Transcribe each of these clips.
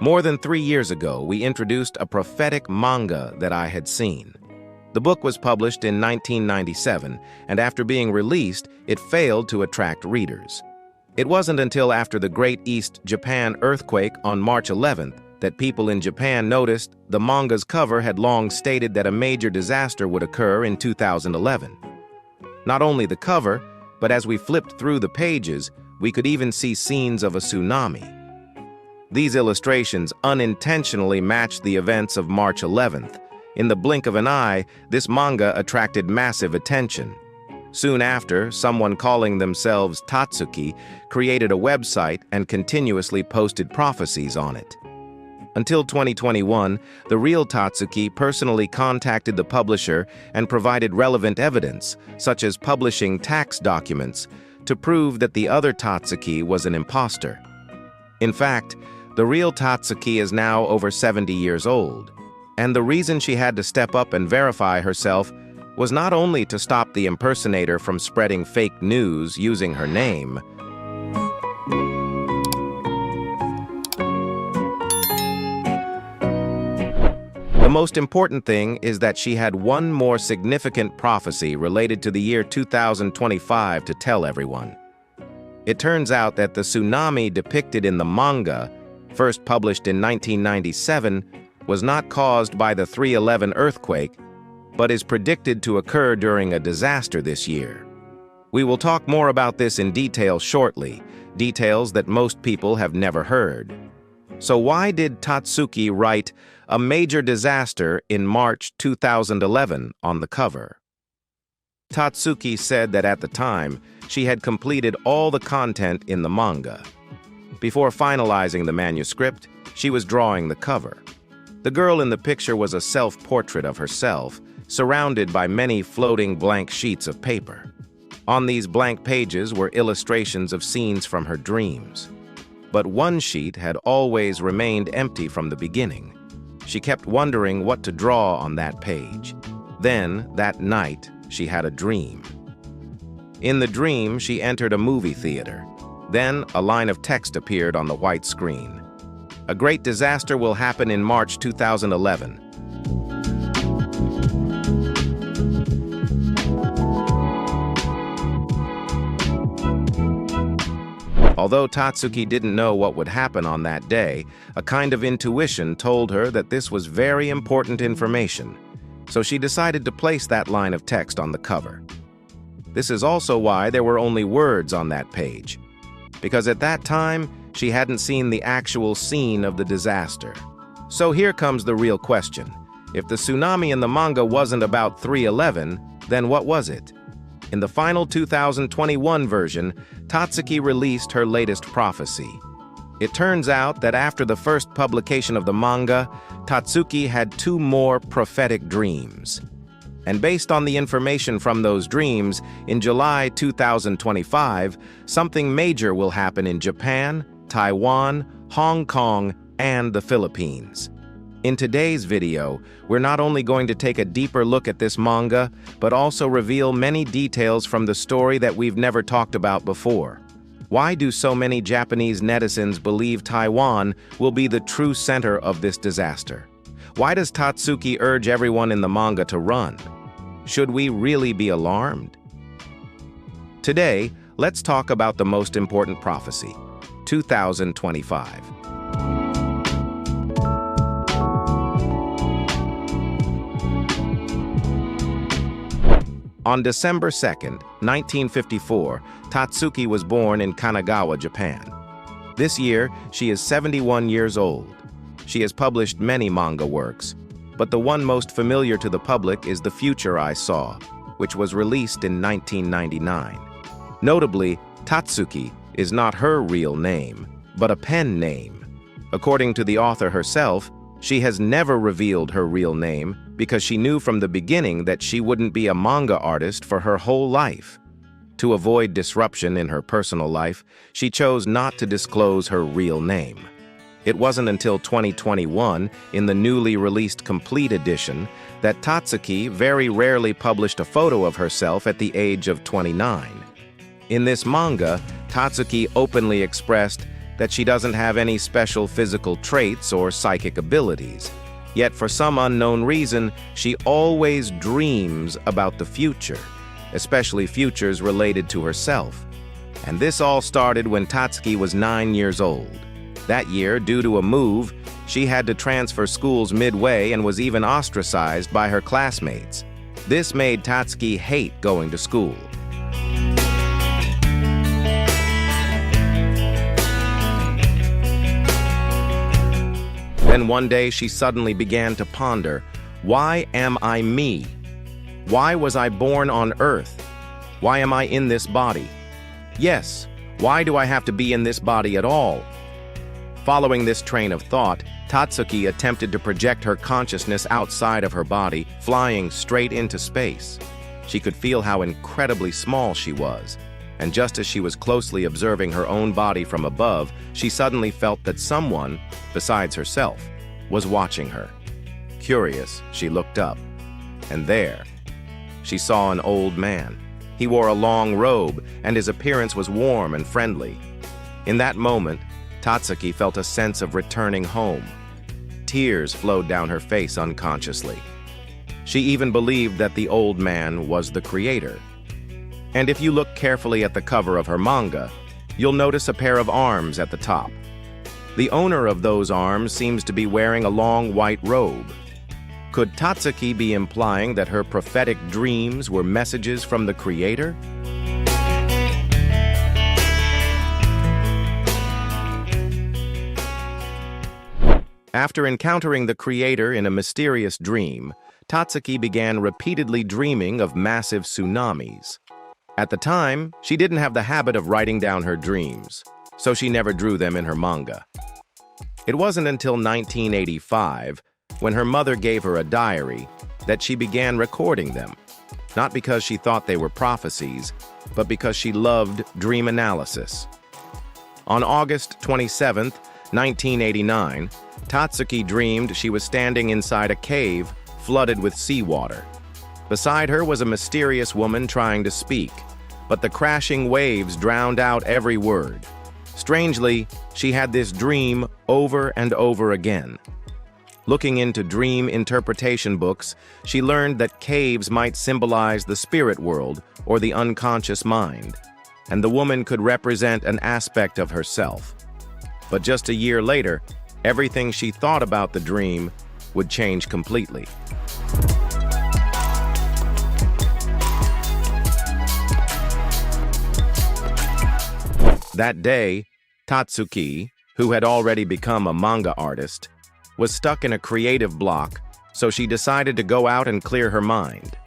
More than 3 years ago, we introduced a prophetic manga that I had seen. The book was published in 1997, and after being released, it failed to attract readers. It wasn't until after the Great East Japan earthquake on March 11th that people in Japan noticed the manga's cover had long stated that a major disaster would occur in 2011. Not only the cover, but as we flipped through the pages, we could even see scenes of a tsunami. These illustrations unintentionally matched the events of March 11th. In the blink of an eye, this manga attracted massive attention. Soon after, someone calling themselves Tsuki created a website and continuously posted prophecies on it. Until 2021, the real Tsuki personally contacted the publisher and provided relevant evidence, such as publishing tax documents, to prove that the other Tsuki was an imposter. In fact, the real Tsuki is now over 70 years old, and the reason she had to step up and verify herself was not only to stop the impersonator from spreading fake news using her name. The most important thing is that she had one more significant prophecy related to the year 2025 to tell everyone. It turns out that the tsunami depicted in the manga, first published in 1997, was not caused by the 3/11 earthquake, but is predicted to occur during a disaster this year. We will talk more about this in detail shortly, details that most people have never heard. So why did Tsuki write "a major disaster" in March 2011 on the cover? Tsuki said that at the time, she had completed all the content in the manga. Before finalizing the manuscript, she was drawing the cover. The girl in the picture was a self-portrait of herself, surrounded by many floating blank sheets of paper. On these blank pages were illustrations of scenes from her dreams. But one sheet had always remained empty from the beginning. She kept wondering what to draw on that page. Then, that night, she had a dream. In the dream, she entered a movie theater. Then, a line of text appeared on the white screen. "A great disaster will happen in March 2011. Although Tsuki didn't know what would happen on that day, a kind of intuition told her that this was very important information, so she decided to place that line of text on the cover. This is also why there were only words on that page, because at that time, she hadn't seen the actual scene of the disaster. So here comes the real question. If the tsunami in the manga wasn't about 3/11, then what was it? In the final 2021 version, Tsuki released her latest prophecy. It turns out that after the first publication of the manga, Tsuki had 2 more prophetic dreams. And based on the information from those dreams, in July 2025, something major will happen in Japan, Taiwan, Hong Kong, and the Philippines. In today's video, we're not only going to take a deeper look at this manga, but also reveal many details from the story that we've never talked about before. Why do so many Japanese netizens believe Taiwan will be the true center of this disaster? Why does Tsuki urge everyone in the manga to run? Should we really be alarmed? Today, let's talk about the most important prophecy, 2025. On December 2nd, 1954, Tsuki was born in Kanagawa, Japan. This year, she is 71 years old. She has published many manga works, but the one most familiar to the public is The Future I Saw, which was released in 1999. Notably, Tsuki is not her real name, but a pen name. According to the author herself, she has never revealed her real name because she knew from the beginning that she wouldn't be a manga artist for her whole life. To avoid disruption in her personal life, she chose not to disclose her real name. It wasn't until 2021, in the newly released Complete Edition, that Tsuki very rarely published a photo of herself at the age of 29. In this manga, Tsuki openly expressed that she doesn't have any special physical traits or psychic abilities. Yet for some unknown reason, she always dreams about the future, especially futures related to herself. And this all started when Tsuki was 9 years old. That year, due to a move, she had to transfer schools midway and was even ostracized by her classmates. This made Tsuki hate going to school. Then one day she suddenly began to ponder, why am I me? Why was I born on Earth? Why am I in this body? Yes, why do I have to be in this body at all? Following this train of thought, Tsuki attempted to project her consciousness outside of her body, flying straight into space. She could feel how incredibly small she was, and just as she was closely observing her own body from above, she suddenly felt that someone, besides herself, was watching her. Curious, she looked up, and there, she saw an old man. He wore a long robe, and his appearance was warm and friendly. In that moment, Tsuki felt a sense of returning home. Tears flowed down her face unconsciously. She even believed that the old man was the creator. And if you look carefully at the cover of her manga, you'll notice a pair of arms at the top. The owner of those arms seems to be wearing a long white robe. Could Tsuki be implying that her prophetic dreams were messages from the creator? After encountering the creator in a mysterious dream, Tsuki began repeatedly dreaming of massive tsunamis. At the time, she didn't have the habit of writing down her dreams, so she never drew them in her manga. It wasn't until 1985, when her mother gave her a diary, that she began recording them, not because she thought they were prophecies, but because she loved dream analysis. On August 27, 1989, Tsuki dreamed she was standing inside a cave flooded with seawater. Beside her was a mysterious woman trying to speak, but the crashing waves drowned out every word. Strangely, she had this dream over and over again. Looking into dream interpretation books, she learned that caves might symbolize the spirit world or the unconscious mind, and the woman could represent an aspect of herself. But just a year later, everything she thought about the dream would change completely. That day, Tsuki, who had already become a manga artist, was stuck in a creative block, so she decided to go out and clear her mind.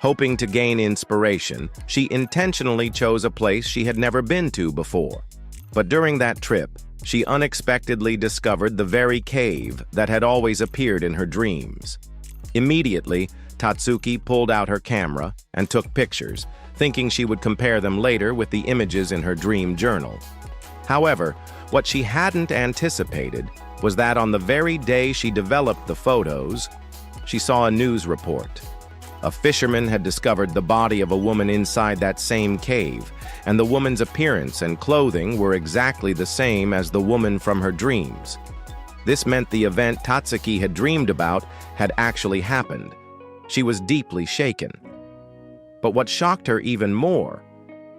Hoping to gain inspiration, she intentionally chose a place she had never been to before. But during that trip, she unexpectedly discovered the very cave that had always appeared in her dreams. Immediately, Tsuki pulled out her camera and took pictures, thinking she would compare them later with the images in her dream journal. However, what she hadn't anticipated was that on the very day she developed the photos, she saw a news report. A fisherman had discovered the body of a woman inside that same cave, and the woman's appearance and clothing were exactly the same as the woman from her dreams. This meant the event Tsuki had dreamed about had actually happened. She was deeply shaken. But what shocked her even more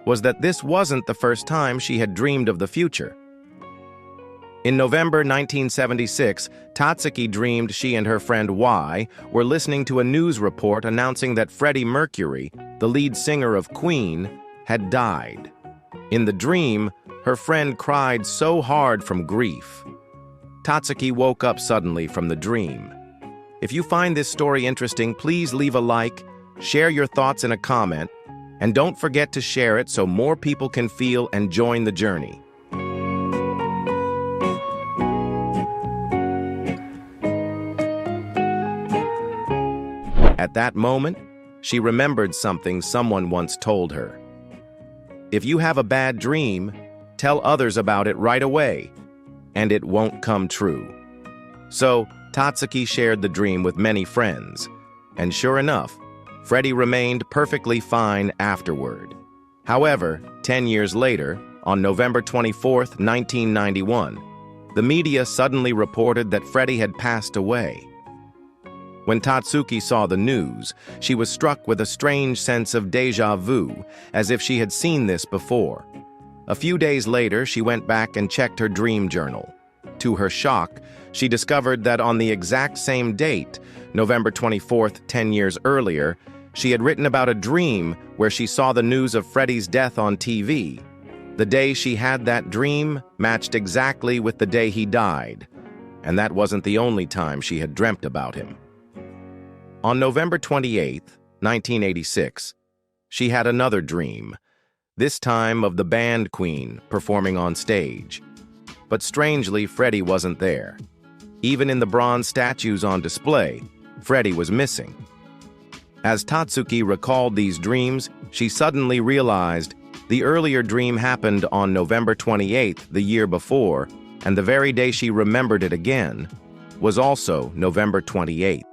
was that this wasn't the first time she had dreamed of the future. In November 1976, Tsuki dreamed she and her friend Y were listening to a news report announcing that Freddie Mercury, the lead singer of Queen, had died. In the dream, her friend cried so hard from grief. Tsuki woke up suddenly from the dream. If you find this story interesting, please leave a like, share your thoughts in a comment, and don't forget to share it so more people can feel and join the journey. At that moment, she remembered something someone once told her. If you have a bad dream, tell others about it right away, and it won't come true. So, Tsuki shared the dream with many friends, and sure enough, Freddie remained perfectly fine afterward. However, 10 years later, On November 24, 1991, the media suddenly reported that Freddie had passed away. When Tsuki saw the news, she was struck with a strange sense of déjà vu, as if she had seen this before. A few days later, she went back and checked her dream journal. To her shock, she discovered that on the exact same date, November 24th, 10 years earlier, she had written about a dream where she saw the news of Freddie's death on TV. The day she had that dream matched exactly with the day he died, and that wasn't the only time she had dreamt about him. On November 28, 1986, she had another dream, this time of the band queen performing on stage. But strangely, Freddie wasn't there. Even in the bronze statues on display, Freddie was missing. As Tsuki recalled these dreams, she suddenly realized the earlier dream happened on November 28th, the year before, and the very day she remembered it again was also November 28th.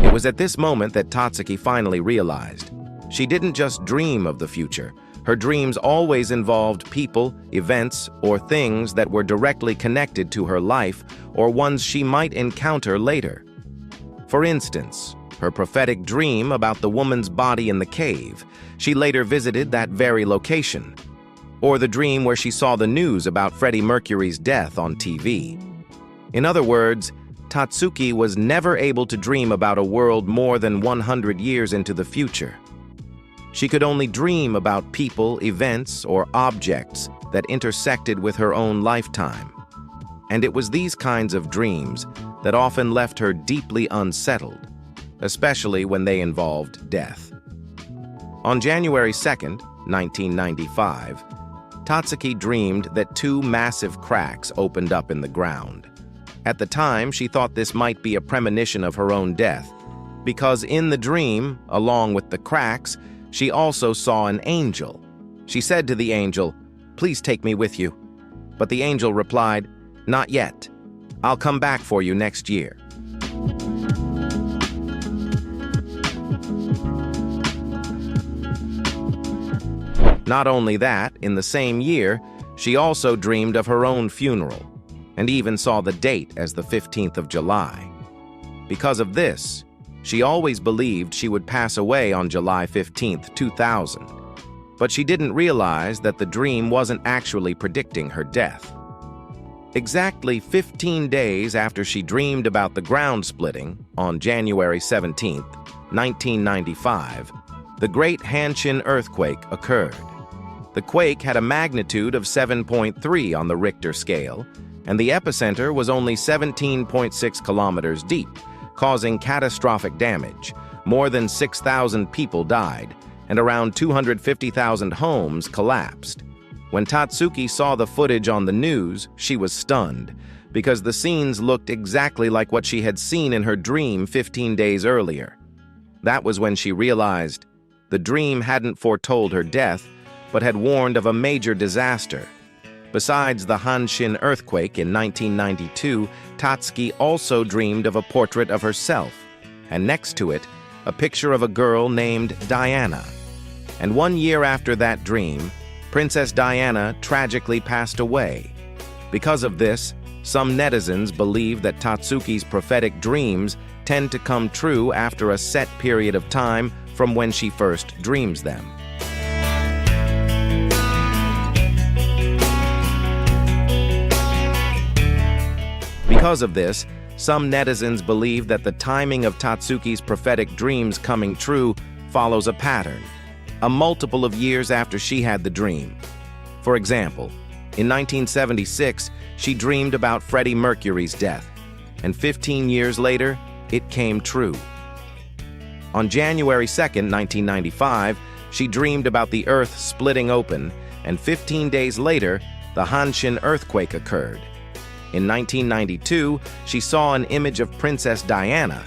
It was at this moment that Tsuki finally realized. She didn't just dream of the future. Her dreams always involved people, events, or things that were directly connected to her life or ones she might encounter later. For instance, her prophetic dream about the woman's body in the cave. She later visited that very location. Or the dream where she saw the news about Freddie Mercury's death on TV. In other words, Tsuki was never able to dream about a world more than 100 years into the future. She could only dream about people, events, or objects that intersected with her own lifetime. And it was these kinds of dreams that often left her deeply unsettled, especially when they involved death. On January 2nd, 1995, Tsuki dreamed that two massive cracks opened up in the ground. At the time, she thought this might be a premonition of her own death, because in the dream, along with the cracks, she also saw an angel. She said to the angel, "Please take me with you." But the angel replied, "Not yet. I'll come back for you next year." Not only that, in the same year, she also dreamed of her own funeral, and even saw the date as the 15th of July. Because of this, she always believed she would pass away on July 15th, 2000. But she didn't realize that the dream wasn't actually predicting her death. Exactly 15 days after she dreamed about the ground splitting, on January 17th, 1995, the Great Hanshin earthquake occurred. The quake had a magnitude of 7.3 on the Richter scale, and the epicenter was only 17.6 kilometers deep, causing catastrophic damage. More than 6,000 people died, and around 250,000 homes collapsed. When Tsuki saw the footage on the news, she was stunned, because the scenes looked exactly like what she had seen in her dream 15 days earlier. That was when she realized the dream hadn't foretold her death, but had warned of a major disaster. Besides the Hanshin earthquake in 1992, Tsuki also dreamed of a portrait of herself, and next to it, a picture of a girl named Diana. And 1 year after that dream, Princess Diana tragically passed away. Because of this, some netizens believe that Tsuki's prophetic dreams tend to come true after a set period of time from when she first dreams them. Because of this, some netizens believe that the timing of Tsuki's prophetic dreams coming true follows a pattern, a multiple of years after she had the dream. For example, in 1976, she dreamed about Freddie Mercury's death, and 15 years later, it came true. On January 2nd, 1995, she dreamed about the Earth splitting open, and 15 days later, the Hanshin earthquake occurred. In 1992, she saw an image of Princess Diana,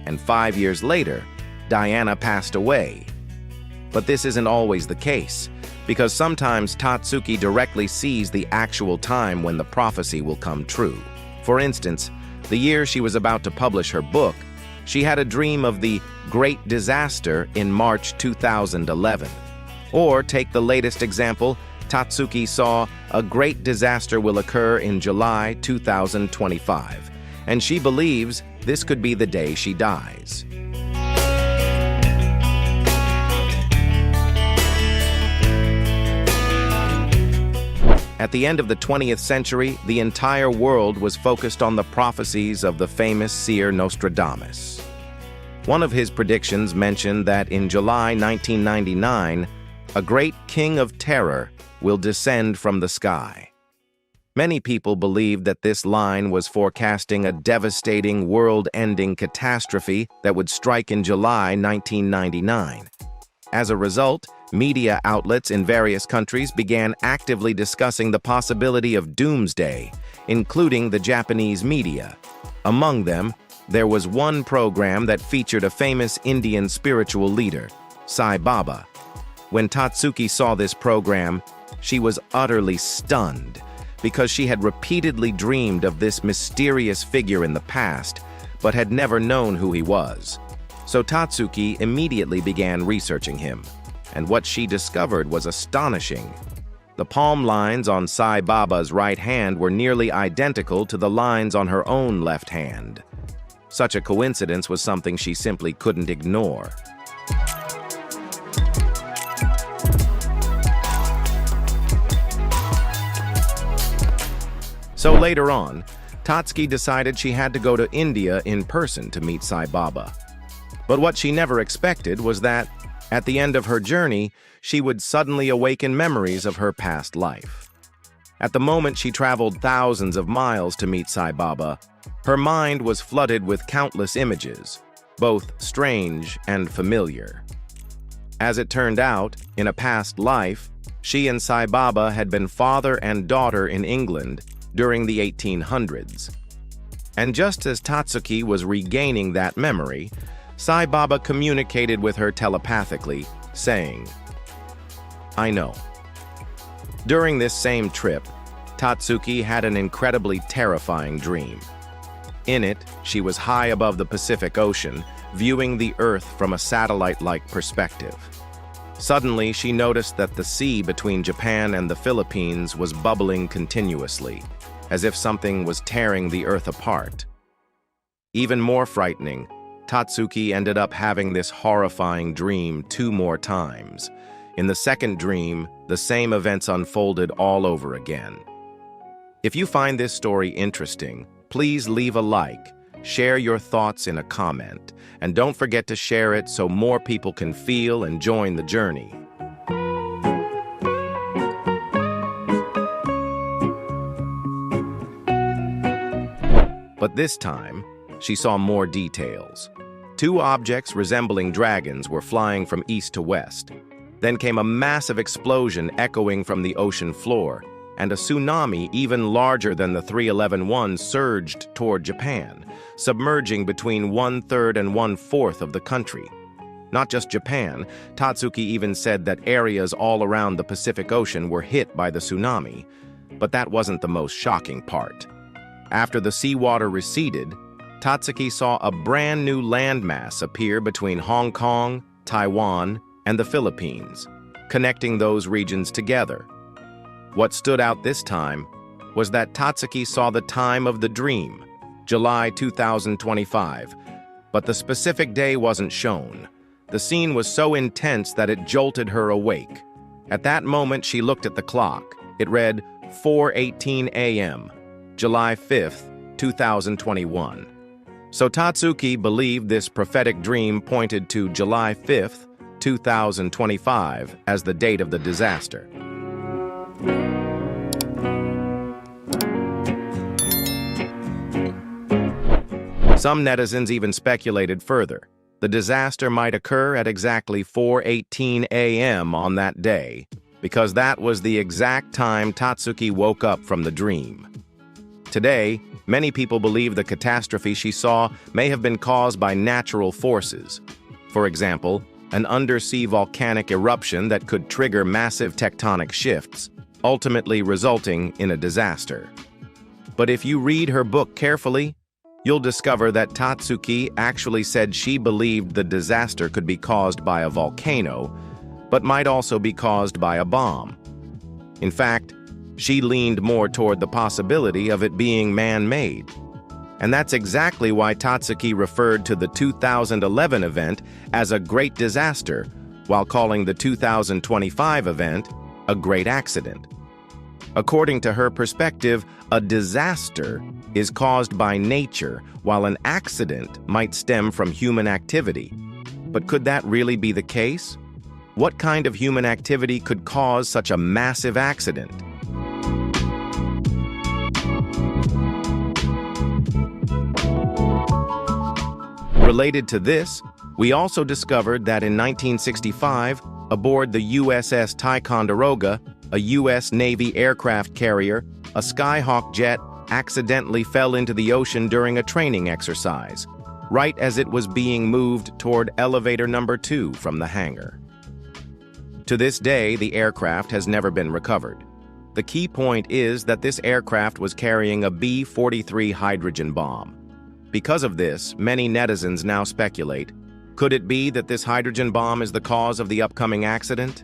and 5 years later, Diana passed away. But this isn't always the case, because sometimes Tsuki directly sees the actual time when the prophecy will come true. For instance, the year she was about to publish her book, She had a dream of the Great Disaster in March 2011. Or take the latest example, Tsuki saw a great disaster will occur in July 2025, and she believes this could be the day she dies. At the end of the 20th century, the entire world was focused on the prophecies of the famous seer Nostradamus. One of his predictions mentioned that in July 1999, a great king of terror will descend from the sky. Many people believed that this line was forecasting a devastating, world-ending catastrophe that would strike in July 1999. As a result, media outlets in various countries began actively discussing the possibility of Doomsday, including the Japanese media. Among them, there was one program that featured a famous Indian spiritual leader, Sai Baba. When Tsuki saw this program, she was utterly stunned because she had repeatedly dreamed of this mysterious figure in the past, but had never known who he was. So Tsuki immediately began researching him, and what she discovered was astonishing. The palm lines on Sai Baba's right hand were nearly identical to the lines on her own left hand. Such a coincidence was something she simply couldn't ignore. So later on, Tsuki decided she had to go to India in person to meet Sai Baba. But what she never expected was that, at the end of her journey, she would suddenly awaken memories of her past life. At the moment she traveled thousands of miles to meet Sai Baba, her mind was flooded with countless images, both strange and familiar. As it turned out, in a past life, she and Sai Baba had been father and daughter in England during the 1800s. And just as Tsuki was regaining that memory, Sai Baba communicated with her telepathically, saying, "I know." During this same trip, Tsuki had an incredibly terrifying dream. In it, she was high above the Pacific Ocean, viewing the Earth from a satellite-like perspective. Suddenly, she noticed that the sea between Japan and the Philippines was bubbling continuously, as if something was tearing the Earth apart. Even more frightening, Tsuki ended up having this horrifying dream 2 more times. In the second dream, the same events unfolded all over again. If you find this story interesting, please leave a like, share your thoughts in a comment, and don't forget to share it so more people can feel and join the journey. But this time, she saw more details. 2 objects resembling dragons were flying from east to west. Then came a massive explosion echoing from the ocean floor, and a tsunami even larger than the 311 surged toward Japan, submerging between 1/3 and 1/4 of the country. Not just Japan, Tsuki even said that areas all around the Pacific Ocean were hit by the tsunami. But that wasn't the most shocking part. After the seawater receded, Tsuki saw a brand new landmass appear between Hong Kong, Taiwan, and the Philippines, connecting those regions together. What stood out this time was that Tsuki saw the time of the dream, July 2025, but the specific day wasn't shown. The scene was so intense that it jolted her awake. At that moment, she looked at the clock. It read 4:18 a.m., July 5th, 2021. So Tsuki believed this prophetic dream pointed to July 5th, 2025 as the date of the disaster. Some netizens even speculated further. The disaster might occur at exactly 4:18 a.m. on that day, because that was the exact time Tsuki woke up from the dream. Today, many people believe the catastrophe she saw may have been caused by natural forces. For example, an undersea volcanic eruption that could trigger massive tectonic shifts, ultimately resulting in a disaster. But if you read her book carefully, you'll discover that Tsuki actually said she believed the disaster could be caused by a volcano, but might also be caused by a bomb. In fact, she leaned more toward the possibility of it being man-made. And that's exactly why Tsuki referred to the 2011 event as a great disaster, while calling the 2025 event a great accident. According to her perspective, a disaster is caused by nature, while an accident might stem from human activity. But could that really be the case? What kind of human activity could cause such a massive accident? Related to this, we also discovered that in 1965, aboard the USS Ticonderoga, a U.S. Navy aircraft carrier, a Skyhawk jet accidentally fell into the ocean during a training exercise, right as it was being moved toward elevator number 2 from the hangar. To this day, the aircraft has never been recovered. The key point is that this aircraft was carrying a B-43 hydrogen bomb. Because of this, many netizens now speculate, could it be that this hydrogen bomb is the cause of the upcoming accident?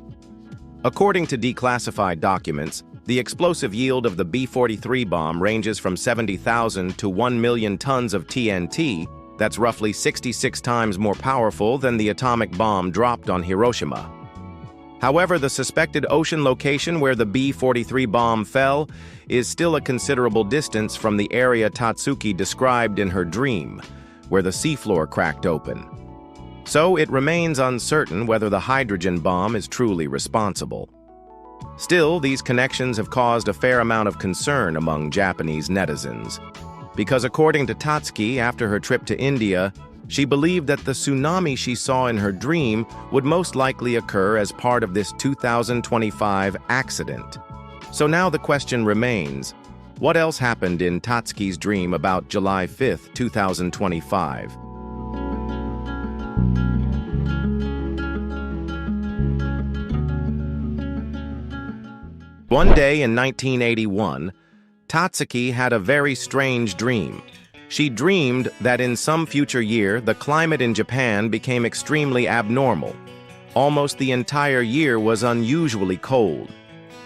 According to declassified documents, the explosive yield of the B-43 bomb ranges from 70,000 to 1 million tons of TNT. That's roughly 66 times more powerful than the atomic bomb dropped on Hiroshima. However, the suspected ocean location where the B-43 bomb fell is still a considerable distance from the area Tsuki described in her dream, where the seafloor cracked open. So it remains uncertain whether the hydrogen bomb is truly responsible. Still, these connections have caused a fair amount of concern among Japanese netizens, because according to Tsuki, after her trip to India, she believed that the tsunami she saw in her dream would most likely occur as part of this 2025 accident. So now the question remains, what else happened in Tsuki's dream about July 5, 2025? One day in 1981, Tsuki had a very strange dream. She dreamed that in some future year, the climate in Japan became extremely abnormal. Almost the entire year was unusually cold.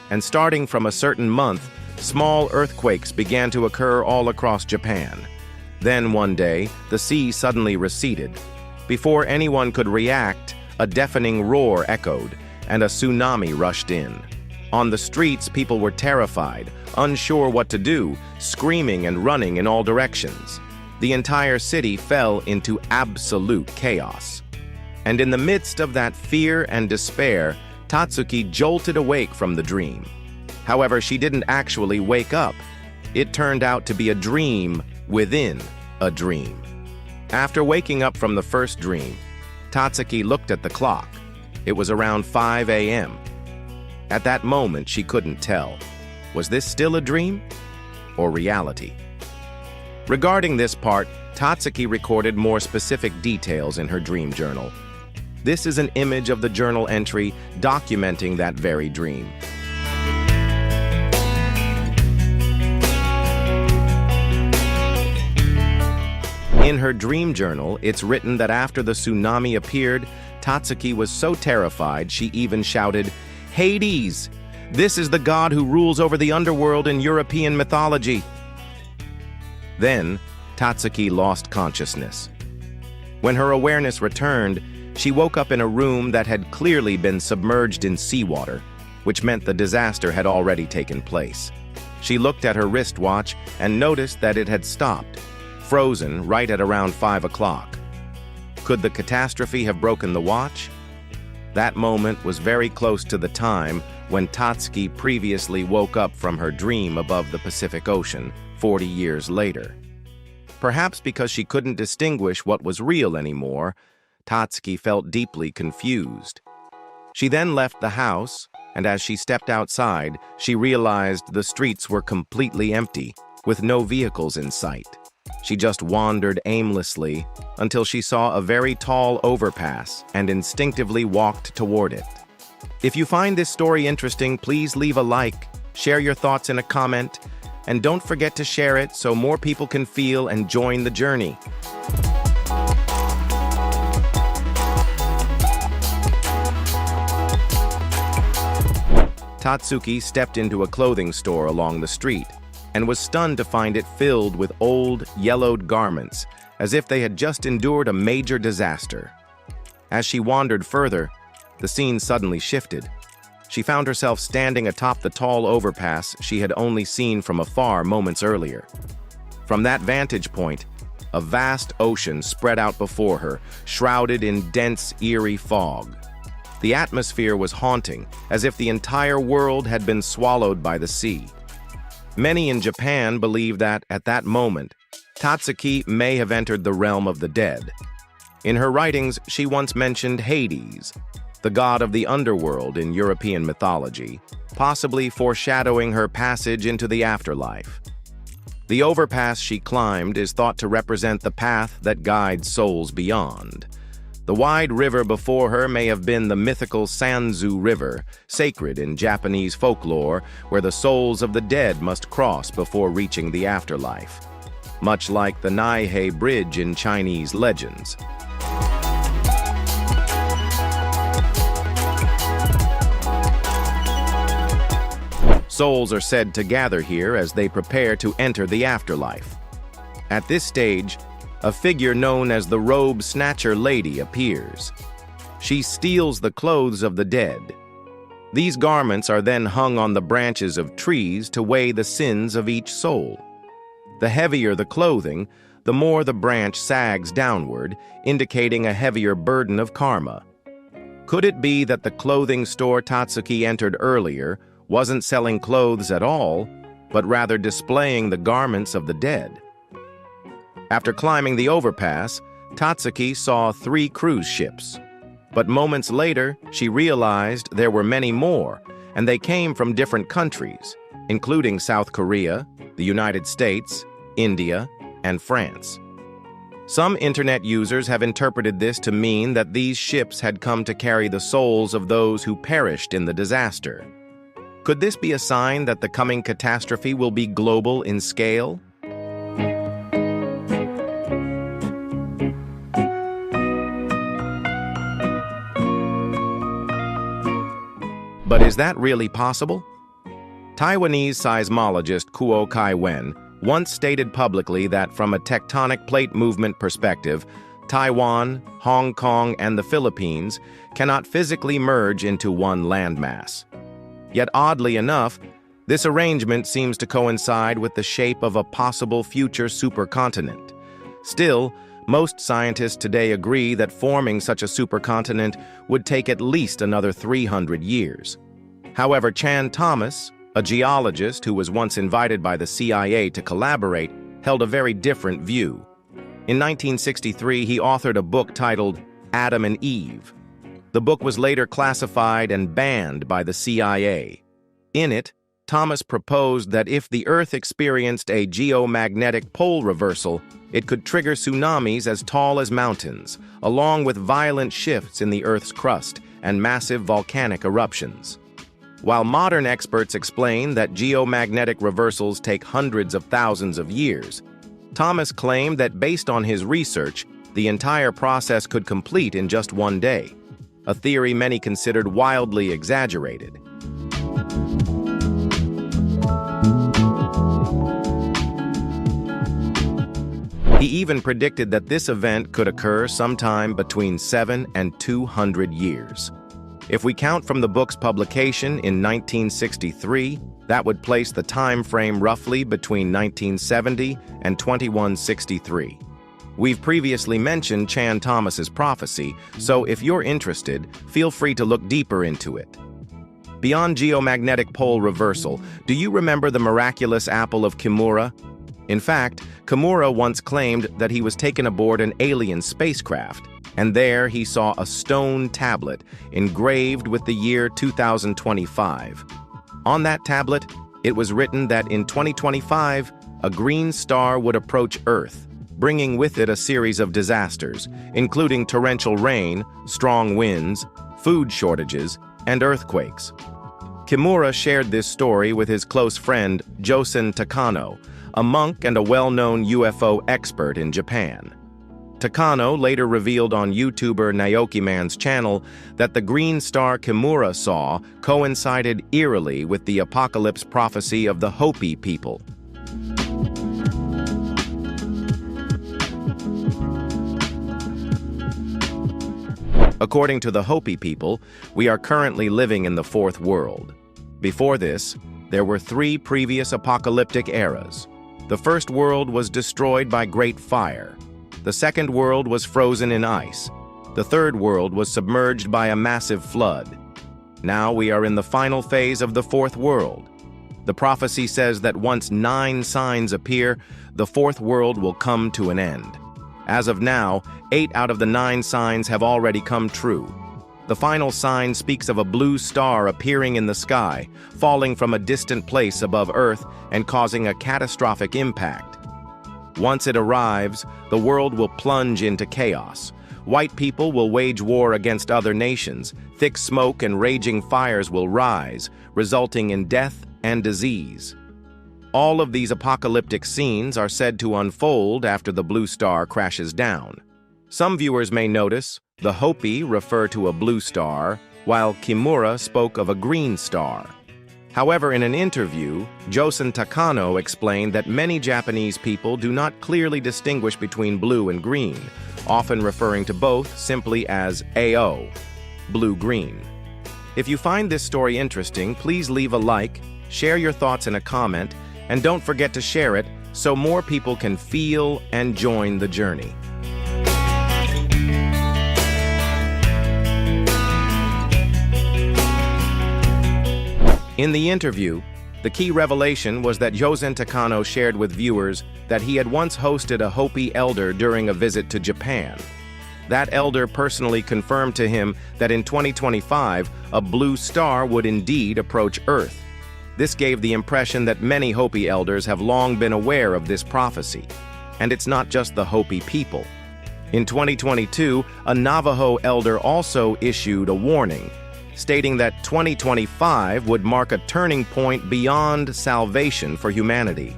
And starting from a certain month, small earthquakes began to occur all across Japan. Then one day, the sea suddenly receded. Before anyone could react, a deafening roar echoed, and a tsunami rushed in. On the streets, people were terrified, unsure what to do, screaming and running in all directions. The entire city fell into absolute chaos. And in the midst of that fear and despair, Tsuki jolted awake from the dream. However, she didn't actually wake up. It turned out to be a dream within a dream. After waking up from the first dream, Tsuki looked at the clock. It was around 5 a.m. At that moment, she couldn't tell. Was this still a dream or reality? Regarding this part, Tsuki recorded more specific details in her dream journal. This is an image of the journal entry documenting that very dream. In her dream journal, it's written that after the tsunami appeared, Tsuki was so terrified she even shouted, "Hades! This is the god who rules over the underworld in European mythology." Then, Tsuki lost consciousness. When her awareness returned, she woke up in a room that had clearly been submerged in seawater, which meant the disaster had already taken place. She looked at her wristwatch and noticed that it had stopped, frozen right at around 5 o'clock. Could the catastrophe have broken the watch? That moment was very close to the time when Tsuki previously woke up from her dream above the Pacific Ocean 40 years later. Perhaps because she couldn't distinguish what was real anymore, Tsuki felt deeply confused. She then left the house, and as she stepped outside, she realized the streets were completely empty, with no vehicles in sight. She just wandered aimlessly until she saw a very tall overpass and instinctively walked toward it. If you find this story interesting, please leave a like, share your thoughts in a comment, and don't forget to share it so more people can feel and join the journey. Tsuki stepped into a clothing store along the street and was stunned to find it filled with old, yellowed garments, as if they had just endured a major disaster. As she wandered further, the scene suddenly shifted. She found herself standing atop the tall overpass she had only seen from afar moments earlier. From that vantage point, a vast ocean spread out before her, shrouded in dense, eerie fog. The atmosphere was haunting, as if the entire world had been swallowed by the sea. Many in Japan believe that, at that moment, Tsuki may have entered the realm of the dead. In her writings, she once mentioned Hades, the god of the underworld in European mythology, possibly foreshadowing her passage into the afterlife. The overpass she climbed is thought to represent the path that guides souls beyond. The wide river before her may have been the mythical Sanzu River, sacred in Japanese folklore, where the souls of the dead must cross before reaching the afterlife, much like the Naihei Bridge in Chinese legends. Souls are said to gather here as they prepare to enter the afterlife. At this stage, a figure known as the Robe Snatcher Lady appears. She steals the clothes of the dead. These garments are then hung on the branches of trees to weigh the sins of each soul. The heavier the clothing, the more the branch sags downward, indicating a heavier burden of karma. Could it be that the clothing store Tsuki entered earlier wasn't selling clothes at all, but rather displaying the garments of the dead? After climbing the overpass, Tsuki saw 3 cruise ships. But moments later, she realized there were many more, and they came from different countries, including South Korea, the United States, India, and France. Some internet users have interpreted this to mean that these ships had come to carry the souls of those who perished in the disaster. Could this be a sign that the coming catastrophe will be global in scale? But is that really possible? Taiwanese seismologist Kuo Kai-wen once stated publicly that from a tectonic plate movement perspective, Taiwan, Hong Kong, and the Philippines cannot physically merge into one landmass. Yet oddly enough, this arrangement seems to coincide with the shape of a possible future supercontinent. Still, most scientists today agree that forming such a supercontinent would take at least another 300 years. However, Chan Thomas, a geologist who was once invited by the CIA to collaborate, held a very different view. In 1963, he authored a book titled Adam and Eve. The book was later classified and banned by the CIA. In it, Thomas proposed that if the Earth experienced a geomagnetic pole reversal, it could trigger tsunamis as tall as mountains, along with violent shifts in the Earth's crust and massive volcanic eruptions. While modern experts explain that geomagnetic reversals take hundreds of thousands of years, Thomas claimed that based on his research, the entire process could complete in just one day, a theory many considered wildly exaggerated. He even predicted that this event could occur sometime between 7 and 200 years. If we count from the book's publication in 1963, that would place the time frame roughly between 1970 and 2163. We've previously mentioned Chan Thomas's prophecy, so if you're interested, feel free to look deeper into it. Beyond geomagnetic pole reversal, do you remember the miraculous apple of Kimura? In fact, Kimura once claimed that he was taken aboard an alien spacecraft, and there he saw a stone tablet engraved with the year 2025. On that tablet, it was written that in 2025, a green star would approach Earth, bringing with it a series of disasters, including torrential rain, strong winds, food shortages, and earthquakes. Kimura shared this story with his close friend Josen Takano, a monk and a well-known UFO expert in Japan. Takano later revealed on YouTuber Naoki Man's channel that the green star Kimura saw coincided eerily with the apocalypse prophecy of the Hopi people. According to the Hopi people, we are currently living in the fourth world. Before this, there were 3 previous apocalyptic eras. The first world was destroyed by great fire. The second world was frozen in ice. The third world was submerged by a massive flood. Now we are in the final phase of the fourth world. The prophecy says that once 9 signs appear, the fourth world will come to an end. As of now, 8 out of the 9 signs have already come true. The final sign speaks of a blue star appearing in the sky, falling from a distant place above Earth and causing a catastrophic impact. Once it arrives, the world will plunge into chaos. White people will wage war against other nations. Thick smoke and raging fires will rise, resulting in death and disease. All of these apocalyptic scenes are said to unfold after the blue star crashes down. Some viewers may notice the Hopi refer to a blue star, while Kimura spoke of a green star. However, in an interview, Josen Takano explained that many Japanese people do not clearly distinguish between blue and green, often referring to both simply as AO, blue-green. If you find this story interesting, please leave a like, share your thoughts in a comment, and don't forget to share it so more people can feel and join the journey. In the interview, the key revelation was that Josen Takano shared with viewers that he had once hosted a Hopi elder during a visit to Japan. That elder personally confirmed to him that in 2025, a blue star would indeed approach Earth. This gave the impression that many Hopi elders have long been aware of this prophecy. And it's not just the Hopi people. In 2022, a Navajo elder also issued a warning, stating that 2025 would mark a turning point beyond salvation for humanity.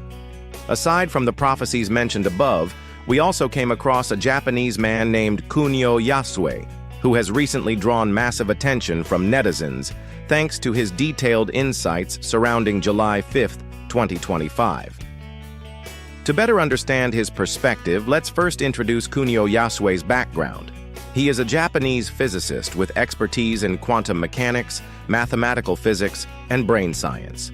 Aside from the prophecies mentioned above, we also came across a Japanese man named Kunio Yasue, who has recently drawn massive attention from netizens thanks to his detailed insights surrounding July 5th, 2025. To better understand his perspective, let's first introduce Kunio Yasue's background. He is a Japanese physicist with expertise in quantum mechanics, mathematical physics, and brain science.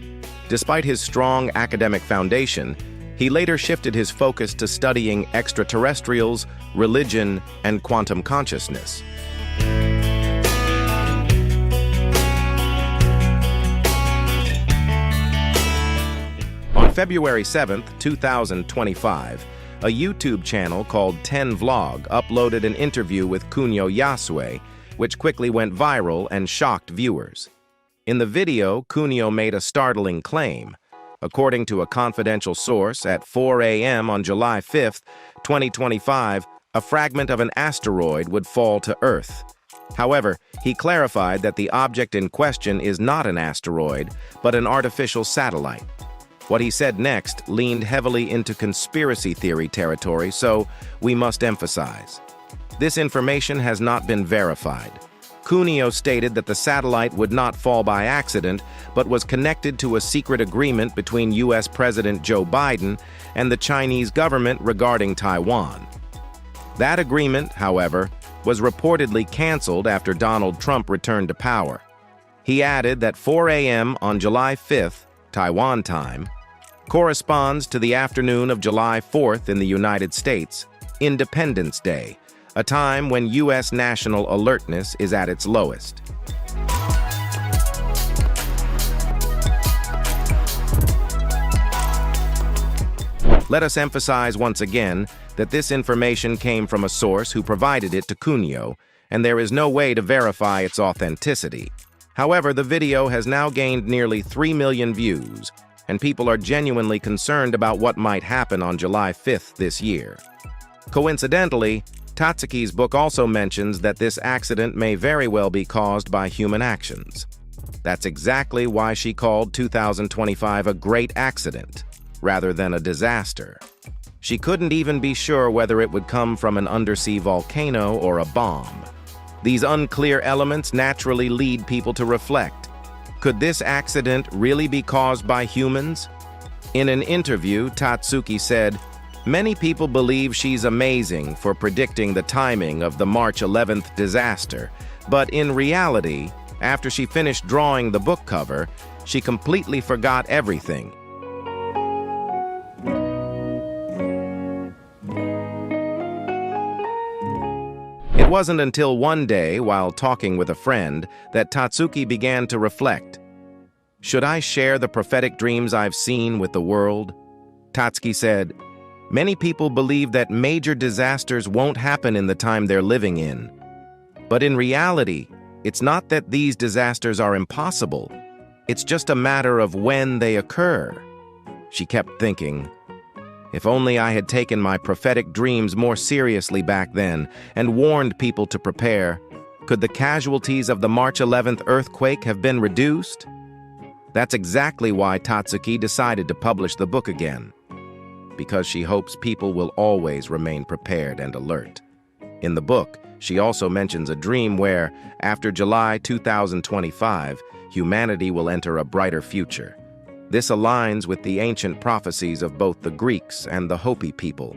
Despite his strong academic foundation, he later shifted his focus to studying extraterrestrials, religion, and quantum consciousness. On February 7th, 2025, a YouTube channel called 10 Vlog uploaded an interview with Kunio Yasue, which quickly went viral and shocked viewers. In the video, Kunio made a startling claim. According to a confidential source, at 4 a.m. on July 5th, 2025, a fragment of an asteroid would fall to Earth. However, he clarified that the object in question is not an asteroid, but an artificial satellite. What he said next leaned heavily into conspiracy theory territory, so we must emphasize. This information has not been verified. Kunio stated that the satellite would not fall by accident, but was connected to a secret agreement between U.S. President Joe Biden and the Chinese government regarding Taiwan. That agreement, however, was reportedly canceled after Donald Trump returned to power. He added that 4 a.m. on July 5th, Taiwan time, corresponds to the afternoon of July 4th in the United States, Independence Day, a time when U.S. national alertness is at its lowest. Let us emphasize once again that this information came from a source who provided it to Kunio, and there is no way to verify its authenticity. However, the video has now gained nearly 3 million views, and people are genuinely concerned about what might happen on July 5th this year. Coincidentally, Tsuki's book also mentions that this accident may very well be caused by human actions. That's exactly why she called 2025 a great accident, rather than a disaster. She couldn't even be sure whether it would come from an undersea volcano or a bomb. These unclear elements naturally lead people to reflect. Could this accident really be caused by humans? In an interview, Tsuki said, "Many people believe she's amazing for predicting the timing of the March 11th disaster, but in reality, after she finished drawing the book cover, she completely forgot everything." It wasn't until one day, while talking with a friend, that Tsuki began to reflect. "Should I share the prophetic dreams I've seen with the world?" Tsuki said, "Many people believe that major disasters won't happen in the time they're living in. But in reality, it's not that these disasters are impossible. It's just a matter of when they occur." She kept thinking, "If only I had taken my prophetic dreams more seriously back then and warned people to prepare, could the casualties of the March 11th earthquake have been reduced?" That's exactly why Tsuki decided to publish the book again, because she hopes people will always remain prepared and alert. In the book, she also mentions a dream where, after July 2025, humanity will enter a brighter future. This aligns with the ancient prophecies of both the Greeks and the Hopi people.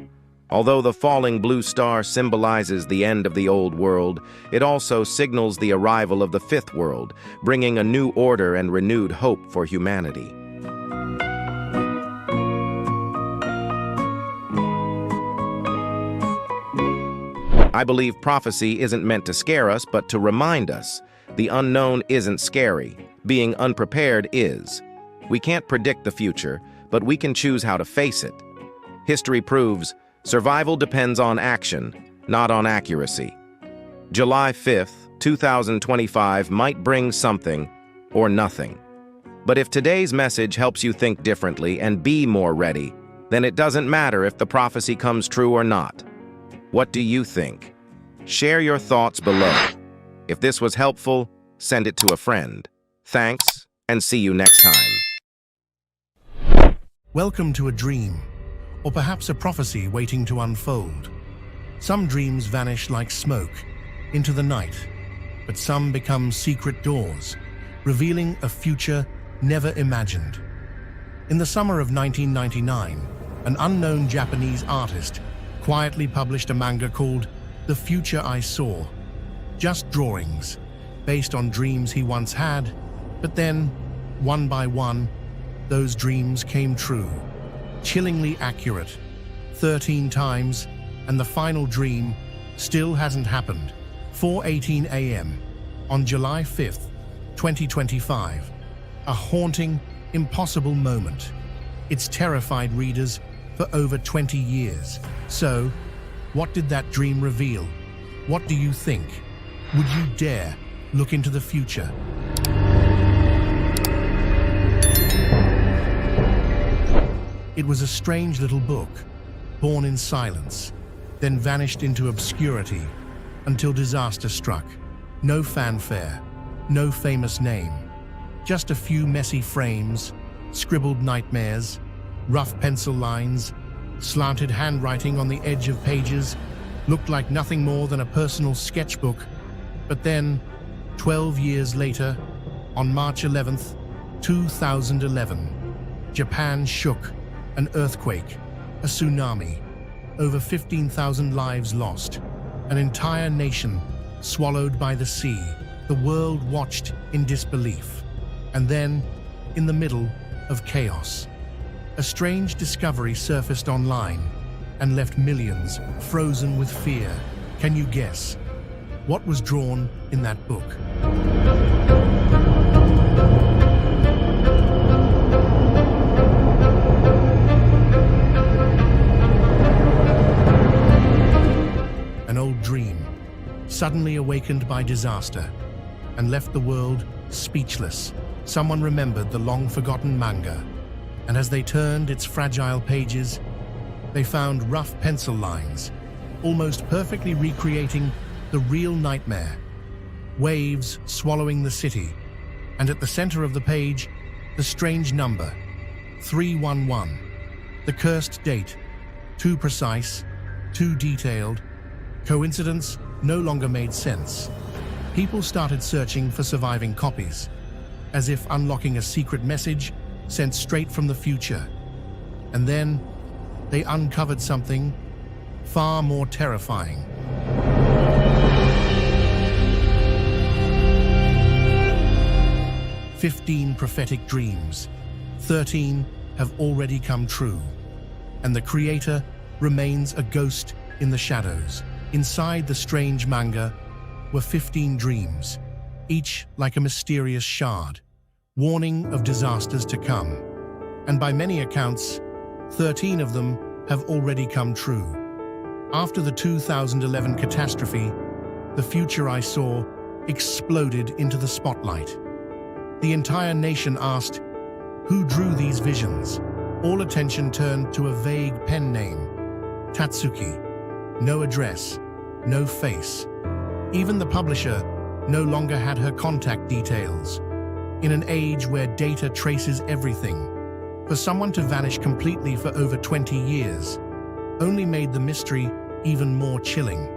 Although the falling blue star symbolizes the end of the old world, it also signals the arrival of the fifth world, bringing a new order and renewed hope for humanity. I believe prophecy isn't meant to scare us, but to remind us. The unknown isn't scary. Being unprepared is. We can't predict the future, but we can choose how to face it. History proves survival depends on action, not on accuracy. July 5th, 2025 might bring something or nothing. But if today's message helps you think differently and be more ready, then it doesn't matter if the prophecy comes true or not. What do you think? Share your thoughts below. If this was helpful, send it to a friend. Thanks, and see you next time. Welcome to a dream, or perhaps a prophecy waiting to unfold. Some dreams vanish like smoke into the night, but some become secret doors, revealing a future never imagined. In the summer of 1999, an unknown Japanese artist quietly published a manga called The Future I Saw. Just drawings, based on dreams he once had, but then, one by one, those dreams came true. Chillingly accurate, 13 times, and the final dream still hasn't happened. 4:18 a.m. on July 5th, 2025. A haunting, impossible moment. It's terrified readers for over 20 years. So, what did that dream reveal? What do you think? Would you dare look into the future? It was a strange little book, born in silence, then vanished into obscurity until disaster struck. No fanfare, no famous name, just a few messy frames, scribbled nightmares, rough pencil lines, slanted handwriting on the edge of pages. Looked like nothing more than a personal sketchbook. But then, 12 years later, on March 11th, 2011, Japan shook. An earthquake, a tsunami, over 15,000 lives lost, an entire nation swallowed by the sea. The world watched in disbelief. And then, in the middle of chaos, a strange discovery surfaced online and left millions frozen with fear. Can you guess what was drawn in that book? An old dream, suddenly awakened by disaster, and left the world speechless. Someone remembered the long-forgotten manga, and as they turned its fragile pages, they found rough pencil lines, almost perfectly recreating the real nightmare. Waves swallowing the city, And at the center of the page, the strange number, 311. The cursed date, too precise, too detailed. Coincidence no longer made sense. People started searching for surviving copies, as if unlocking a secret message sent straight from the future. And then they uncovered something far more terrifying. "15 prophetic dreams. 13 have already come true. And the creator remains a ghost in the shadows." Inside the strange manga were 15 dreams, each like a mysterious shard, warning of disasters to come. And by many accounts, 13 of them have already come true. After the 2011 catastrophe, the future I saw exploded into the spotlight. The entire nation asked, who drew these visions? All attention turned to a vague pen name, Tsuki. No address, no face. Even the publisher no longer had her contact details. In an age where data traces everything, for someone to vanish completely for over 20 years only made the mystery even more chilling.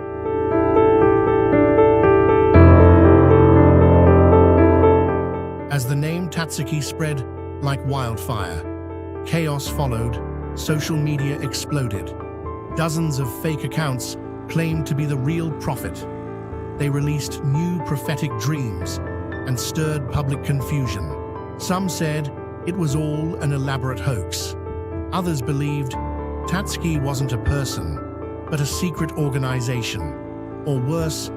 As the name Tsuki spread like wildfire, chaos followed, social media exploded. Dozens of fake accounts claimed to be the real prophet. They released new prophetic dreams and stirred public confusion. Some said it was all an elaborate hoax. Others believed Tsuki wasn't a person, but a secret organization, or worse,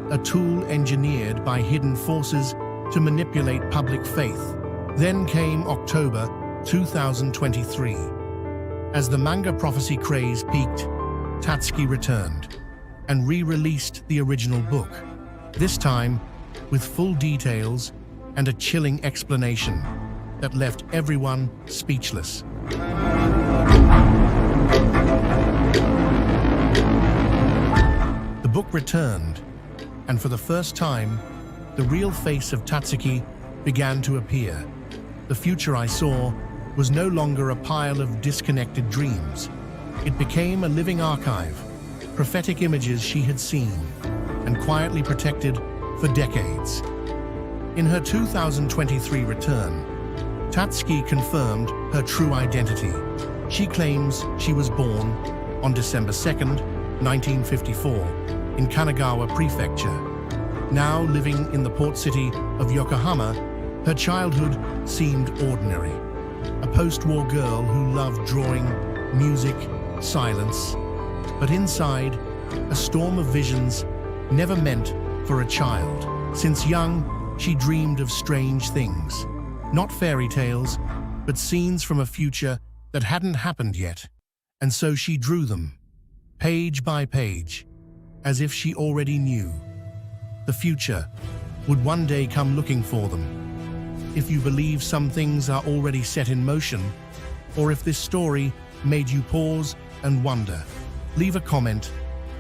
a tool engineered by hidden forces to manipulate public faith. Then came October 2023. As the manga prophecy craze peaked, Tsuki returned and re-released the original book, this time with full details and a chilling explanation that left everyone speechless. The book returned, and for the first time, the real face of Tsuki began to appear. The future I saw was no longer a pile of disconnected dreams. It became a living archive, prophetic images she had seen and quietly protected for decades. In her 2023 return, Tsuki confirmed her true identity. She claims she was born on December 2nd, 1954, in Kanagawa Prefecture. Now living in the port city of Yokohama, her childhood seemed ordinary. A post-war girl who loved drawing, music, silence. But inside, a storm of visions never meant for a child. Since young, she dreamed of strange things. Not fairy tales, but scenes from a future that hadn't happened yet. And so she drew them, page by page, as if she already knew. The future would one day come looking for them. If you believe some things are already set in motion, or if this story made you pause and wonder, leave a comment,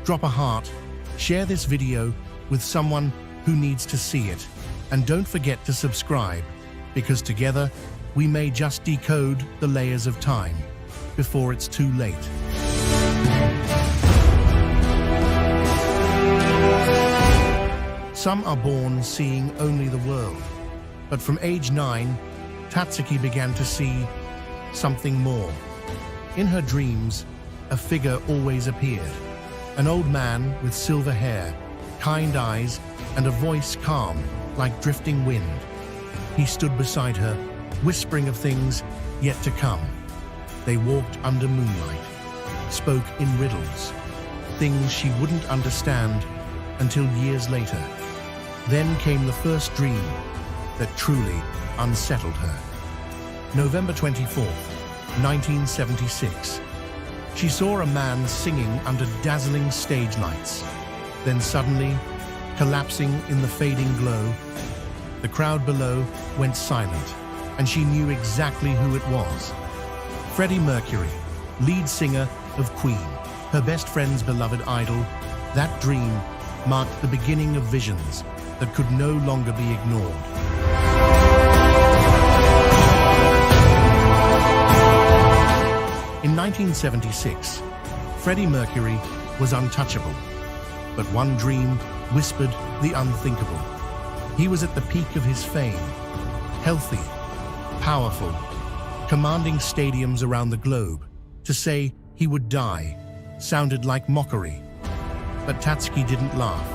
drop a heart, share this video with someone who needs to see it, and don't forget to subscribe, because together we may just decode the layers of time before it's too late. Some are born seeing only the world, but from age 9, Tsuki began to see something more. In her dreams, a figure always appeared, an old man with silver hair, kind eyes, and a voice calm like drifting wind. He stood beside her, whispering of things yet to come. They walked under moonlight, spoke in riddles, things she wouldn't understand until years later. Then came the first dream that truly unsettled her. November 24th, 1976. She saw a man singing under dazzling stage lights, then suddenly collapsing in the fading glow. The crowd below went silent, and she knew exactly who it was. Freddie Mercury, lead singer of Queen, her best friend's beloved idol. That dream marked the beginning of visions that could no longer be ignored. 1976, Freddie Mercury was untouchable, but one dream whispered the unthinkable. He was at the peak of his fame, healthy, powerful, commanding stadiums around the globe. To say he would die sounded like mockery. But Tsuki didn't laugh.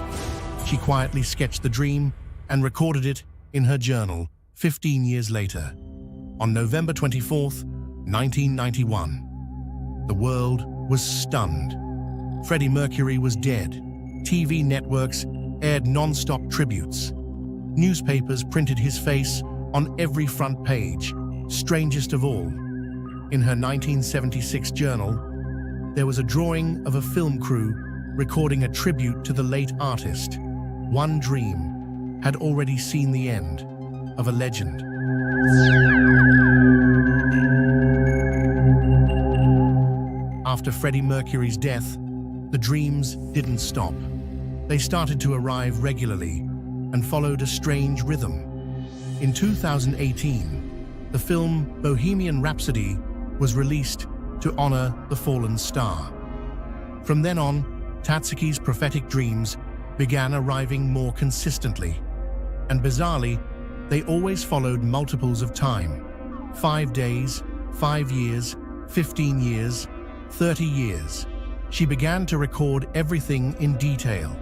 She quietly sketched the dream and recorded it in her journal 15 years later. On November 24th, 1991, the world was stunned. Freddie Mercury was dead. TV networks aired non-stop tributes. Newspapers printed his face on every front page. Strangest of all, in her 1976 journal, there was a drawing of a film crew recording a tribute to the late artist. One dream had already seen the end of a legend. After Freddie Mercury's death, the dreams didn't stop. They started to arrive regularly and followed a strange rhythm. In 2018, the film Bohemian Rhapsody was released to honor the fallen star. From then on, Tsuki's prophetic dreams began arriving more consistently. And bizarrely, they always followed multiples of time. 5 days, 5 years, 15 years, 30 years. She began to record everything in detail.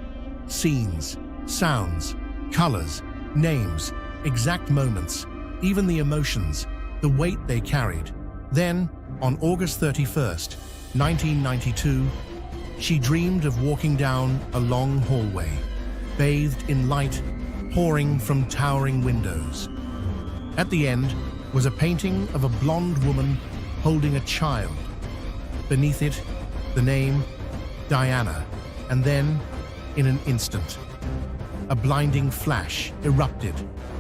Scenes, sounds, colors, names, exact moments, even the emotions, the weight they carried. Then, on August 31st, 1992, she dreamed of walking down a long hallway, bathed in light pouring from towering windows. At the end was a painting of a blonde woman holding a child. Beneath it, the name Diana, and then, in an instant, a blinding flash erupted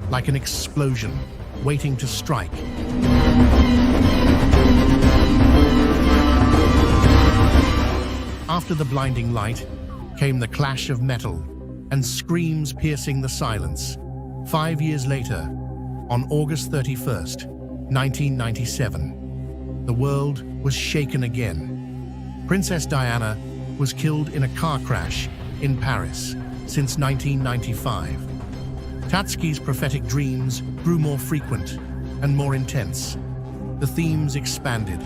like an explosion waiting to strike. After the blinding light came the clash of metal and screams piercing the silence. 5 years later, on August 31st, 1997, the world was shaken again. Princess Diana was killed in a car crash in Paris since 1995. Tsuki's prophetic dreams grew more frequent and more intense. The themes expanded: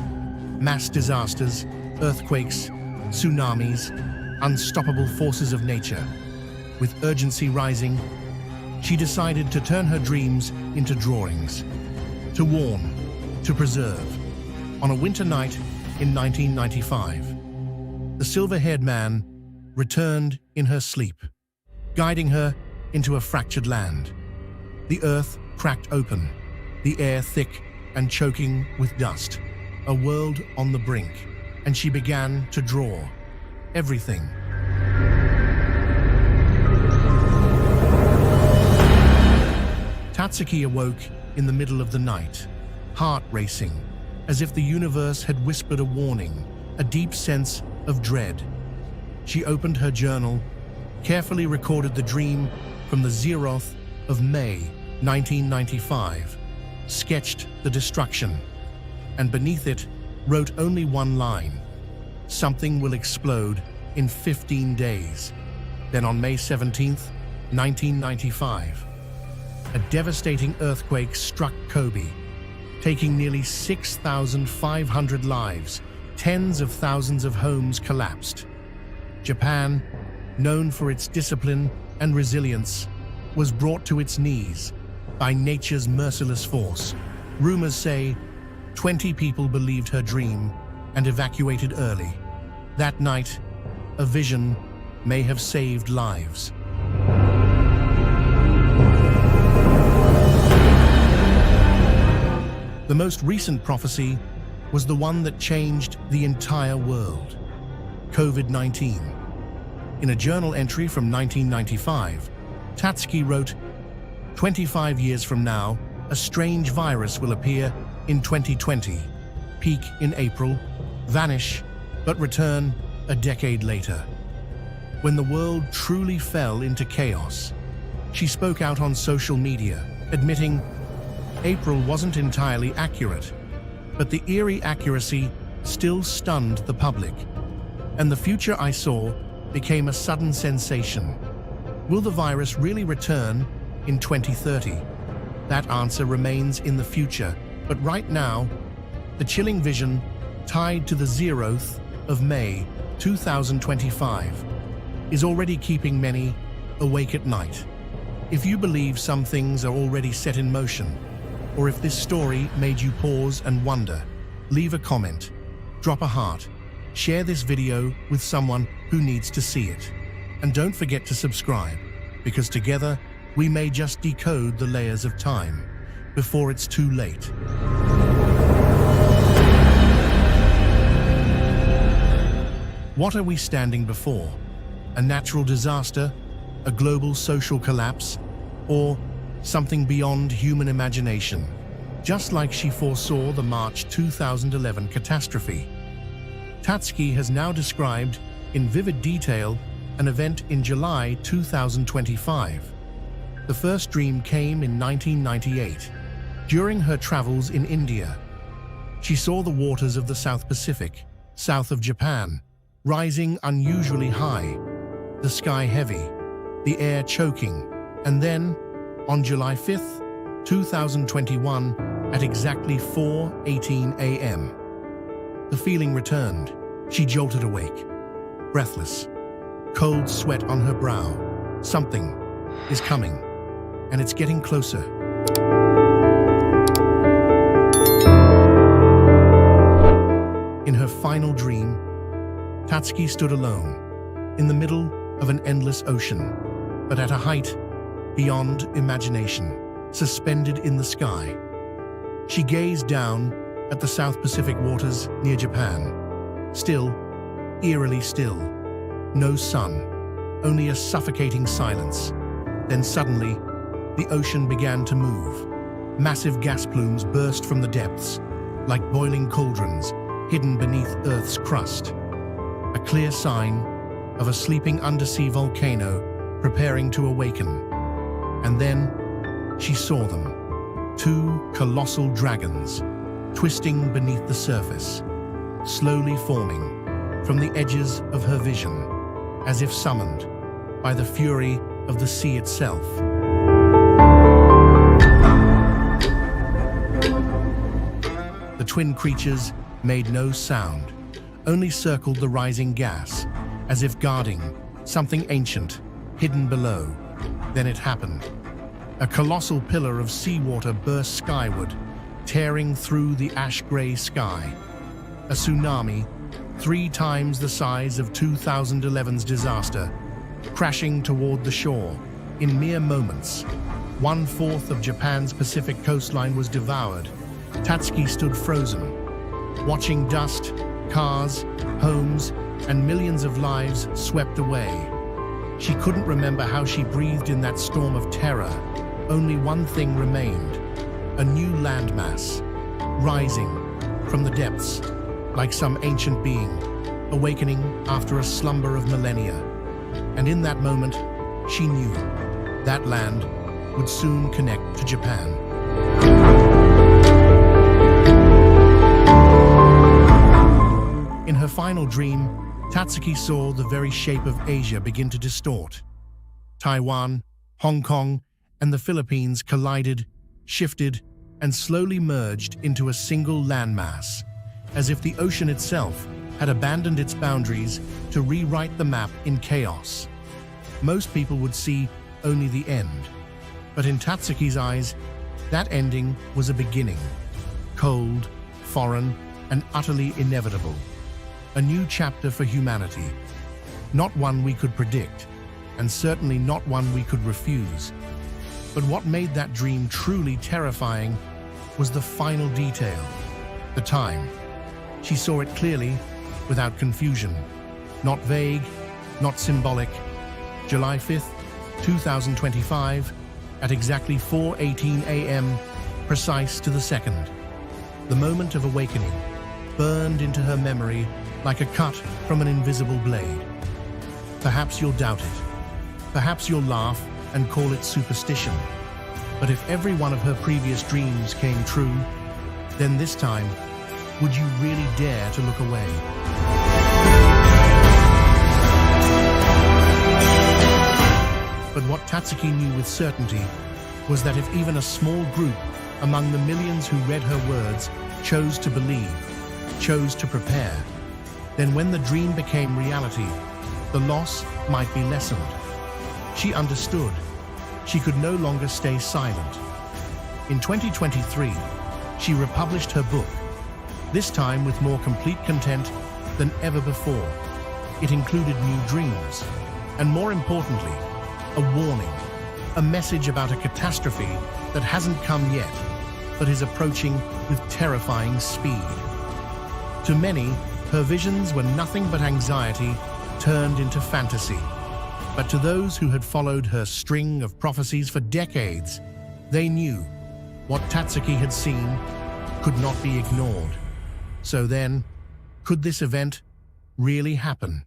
mass disasters, earthquakes, tsunamis, unstoppable forces of nature. With urgency rising, she decided to turn her dreams into drawings, to warn, to preserve. On a winter night in 1995, the silver-haired man returned in her sleep, guiding her into a fractured land. The earth cracked open, the air thick and choking with dust, a world on the brink, and she began to draw everything. Tsuki awoke in the middle of the night, heart racing, as if the universe had whispered a warning, a deep sense of dread. She opened her journal, carefully recorded the dream from the zeroth of May 1995, sketched the destruction, and beneath it wrote only one line: "Something will explode in 15 days. Then on May 17th, 1995, a devastating earthquake struck Kobe, taking nearly 6,500 lives. Tens of thousands of homes collapsed. Japan, known for its discipline and resilience, was brought to its knees by nature's merciless force. Rumors say 20 people believed her dream and evacuated early. That night, a vision may have saved lives. The most recent prophecy was the one that changed the entire world: COVID-19. In a journal entry from 1995, Tsuki wrote, "25 years from now, a strange virus will appear in 2020, peak in April, vanish, but return a decade later." When the world truly fell into chaos, she spoke out on social media, admitting April wasn't entirely accurate, but the eerie accuracy still stunned the public, and the future I saw became a sudden sensation. Will the virus really return in 2030? That answer remains in the future, but right now, the chilling vision tied to the 0th of May 2025 is already keeping many awake at night. If you believe some things are already set in motion, or if this story made you pause and wonder, leave a comment, drop a heart, share this video with someone who needs to see it. And don't forget to subscribe, because together we may just decode the layers of time before it's too late. What are we standing before? A natural disaster? A global social collapse? Or something beyond human imagination? Just like she foresaw the March 2011 catastrophe, Tsuki has now described in vivid detail an event in July 2025. The first dream came in 1998. During her travels in India, she saw the waters of the South Pacific, south of Japan, rising unusually high, the sky heavy, the air choking, and then, on July 5th, 2021, at exactly 4:18 a.m., the feeling returned. She jolted awake, breathless, cold sweat on her brow. Something is coming, and it's getting closer. In her final dream, Tsuki stood alone, in the middle of an endless ocean, but at a height beyond imagination, suspended in the sky. She gazed down at the South Pacific waters near Japan. Still, eerily still. No sun, only a suffocating silence. Then suddenly, the ocean began to move. Massive gas plumes burst from the depths, like boiling cauldrons hidden beneath Earth's crust. A clear sign of a sleeping undersea volcano preparing to awaken. And then she saw them, two colossal dragons, twisting beneath the surface, slowly forming from the edges of her vision, as if summoned by the fury of the sea itself. The twin creatures made no sound, only circled the rising gas, as if guarding something ancient hidden below. Then it happened. A colossal pillar of seawater burst skyward, tearing through the ash-gray sky. A tsunami, 3 times the size of 2011's disaster, crashing toward the shore. In mere moments, 1/4 of Japan's Pacific coastline was devoured. Tsuki stood frozen, watching dust, cars, homes, and millions of lives swept away. She couldn't remember how she breathed in that storm of terror. Only one thing remained: a new landmass, rising from the depths, like some ancient being, awakening after a slumber of millennia. And in that moment, she knew that land would soon connect to Japan. In her final dream, Tsuki saw the very shape of Asia begin to distort. Taiwan, Hong Kong, and the Philippines collided, shifted, and slowly merged into a single landmass, as if the ocean itself had abandoned its boundaries to rewrite the map in chaos. Most people would see only the end, but in Tsuki's eyes, that ending was a beginning. Cold, foreign, and utterly inevitable. A new chapter for humanity. Not one we could predict, and certainly not one we could refuse. But what made that dream truly terrifying was the final detail, the time. She saw it clearly, without confusion. Not vague, not symbolic. July 5th, 2025, at exactly 4:18 a.m., precise to the second. The moment of awakening burned into her memory like a cut from an invisible blade. Perhaps you'll doubt it. Perhaps you'll laugh and call it superstition. But if every one of her previous dreams came true, then this time, would you really dare to look away? But what Tsuki knew with certainty was that if even a small group among the millions who read her words chose to believe, chose to prepare, then when the dream became reality, the loss might be lessened. She understood. She could no longer stay silent. In 2023, she republished her book, this time with more complete content than ever before. It included new dreams, and more importantly, a warning, a message about a catastrophe that hasn't come yet, but is approaching with terrifying speed. To many, her visions were nothing but anxiety turned into fantasy. But to those who had followed her string of prophecies for decades, they knew what Tsuki had seen could not be ignored. So then, could this event really happen?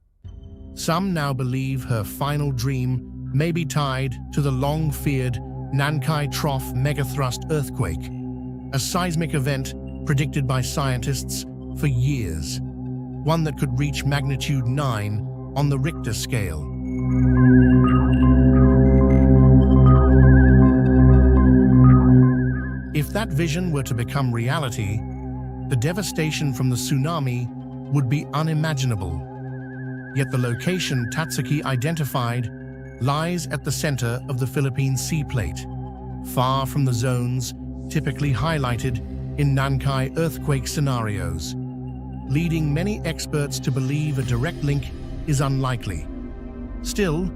Some now believe her final dream may be tied to the long-feared Nankai Trough megathrust earthquake, a seismic event predicted by scientists for years, one that could reach magnitude 9 on the Richter scale. If that vision were to become reality, the devastation from the tsunami would be unimaginable. Yet the location Tsuki identified lies at the center of the Philippine Sea Plate, far from the zones typically highlighted in Nankai earthquake scenarios, leading many experts to believe a direct link is unlikely. Still,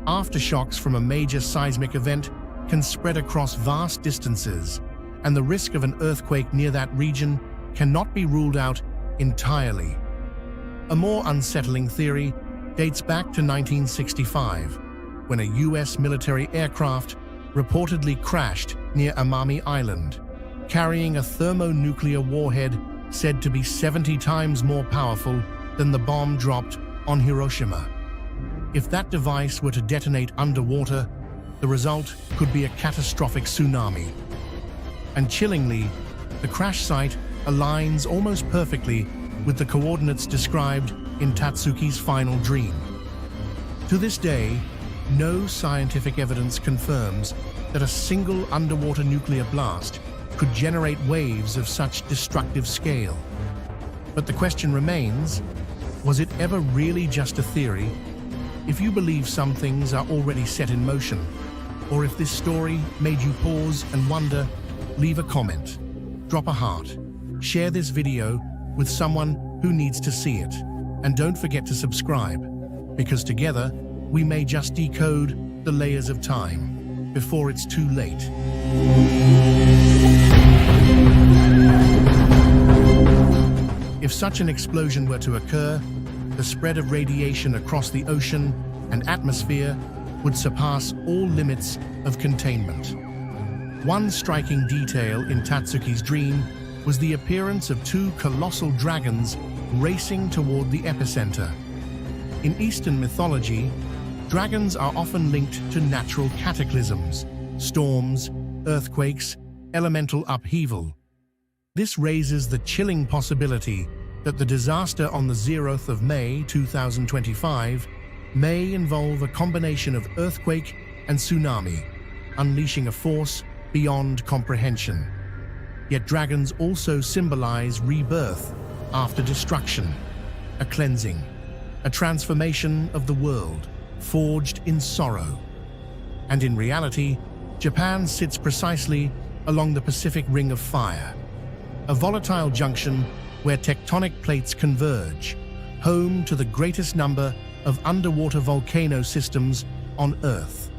aftershocks from a major seismic event can spread across vast distances, and the risk of an earthquake near that region cannot be ruled out entirely. A more unsettling theory dates back to 1965, when a U.S. military aircraft reportedly crashed near Amami Island, carrying a thermonuclear warhead said to be 70 times more powerful than the bomb dropped on Hiroshima. If that device were to detonate underwater, the result could be a catastrophic tsunami. And chillingly, the crash site aligns almost perfectly with the coordinates described in Tsuki's final dream. To this day, no scientific evidence confirms that a single underwater nuclear blast could generate waves of such destructive scale. But the question remains, was it ever really just a theory? If you believe some things are already set in motion, or if this story made you pause and wonder, leave a comment, drop a heart, share this video with someone who needs to see it, and don't forget to subscribe, because together we may just decode the layers of time before it's too late. If such an explosion were to occur, the spread of radiation across the ocean and atmosphere would surpass all limits of containment. One striking detail in Tsuki's dream was the appearance of two colossal dragons racing toward the epicenter. In Eastern mythology, dragons are often linked to natural cataclysms, storms, earthquakes, elemental upheaval. This raises the chilling possibility that the disaster on the 0th of May 2025 may involve a combination of earthquake and tsunami, unleashing a force beyond comprehension. Yet dragons also symbolize rebirth after destruction, a cleansing, a transformation of the world, forged in sorrow. And in reality, Japan sits precisely along the Pacific Ring of Fire, a volatile junction where tectonic plates converge, home to the greatest number of underwater volcano systems on Earth.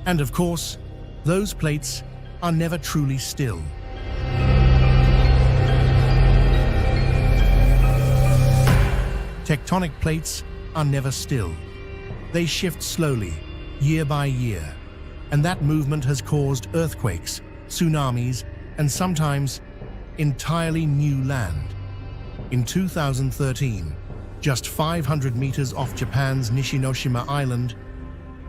And of course, those plates are never truly still. Tectonic plates are never still. They shift slowly, year by year, and that movement has caused earthquakes, tsunamis, and sometimes entirely new land. In 2013, just 500 meters off Japan's Nishinoshima Island,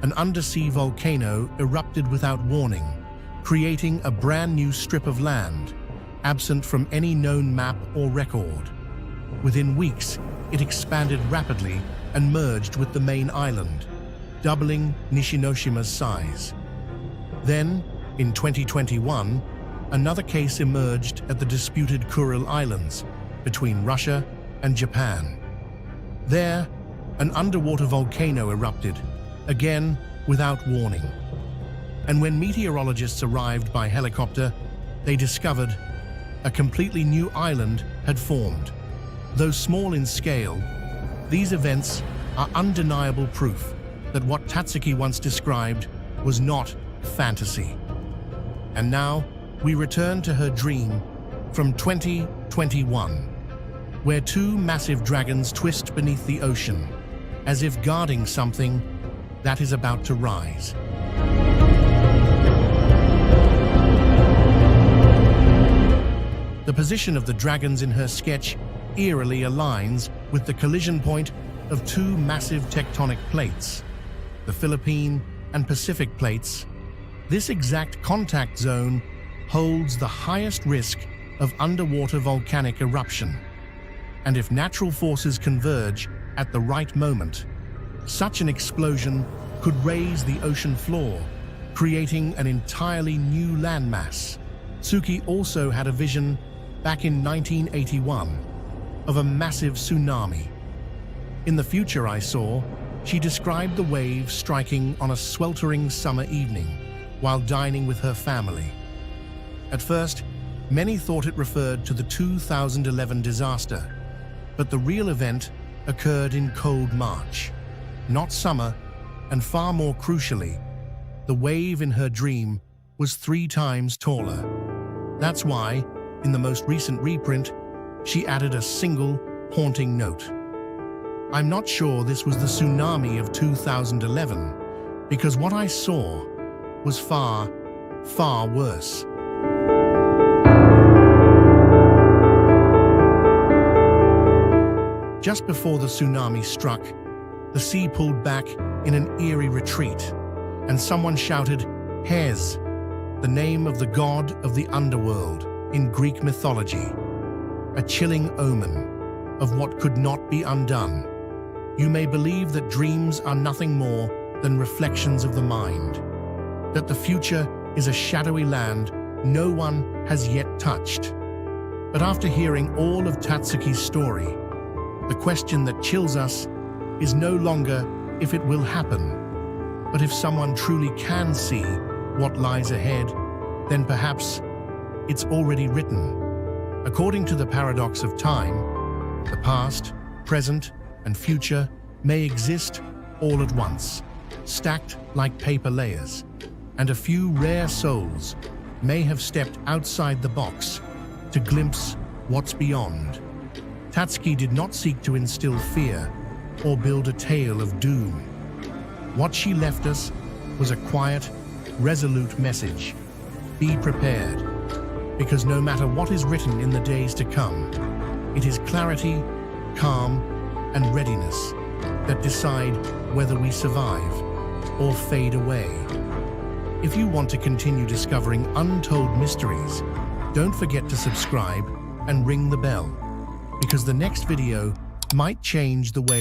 an undersea volcano erupted without warning, creating a brand new strip of land, absent from any known map or record. Within weeks, it expanded rapidly and merged with the main island, doubling Nishinoshima's size. Then, in 2021, another case emerged at the disputed Kuril Islands between Russia and Japan. There, an underwater volcano erupted, again without warning. And when meteorologists arrived by helicopter, they discovered a completely new island had formed. Though small in scale, these events are undeniable proof that what Tsuki once described was not fantasy. And now, we return to her dream from 2021, where two massive dragons twist beneath the ocean, as if guarding something that is about to rise. The position of the dragons in her sketch eerily aligns with the collision point of two massive tectonic plates, the Philippine and Pacific plates. This exact contact zone holds the highest risk of underwater volcanic eruption. And if natural forces converge at the right moment, such an explosion could raise the ocean floor, creating an entirely new landmass. Tsuki also had a vision back in 1981 of a massive tsunami. In the future I saw, she described the waves striking on a sweltering summer evening while dining with her family. At first, many thought it referred to the 2011 disaster, but the real event occurred in cold March, not summer, and far more crucially, the wave in her dream was 3 times taller. That's why, in the most recent reprint, she added a single, haunting note. I'm not sure this was the tsunami of 2011, because what I saw was far, far worse. Just before the tsunami struck, the sea pulled back in an eerie retreat, and someone shouted, "Hes," the name of the god of the underworld in Greek mythology, a chilling omen of what could not be undone. You may believe that dreams are nothing more than reflections of the mind, that the future is a shadowy land no one has yet touched. But after hearing all of Tsuki's story, the question that chills us is no longer if it will happen, but if someone truly can see what lies ahead, then perhaps it's already written. According to the paradox of time, the past, present, and future may exist all at once, stacked like paper layers, and a few rare souls may have stepped outside the box to glimpse what's beyond. Tsuki did not seek to instill fear or build a tale of doom. What she left us was a quiet, resolute message. Be prepared, because no matter what is written in the days to come, it is clarity, calm, and readiness that decide whether we survive or fade away. If you want to continue discovering untold mysteries, don't forget to subscribe and ring the bell, because the next video might change the way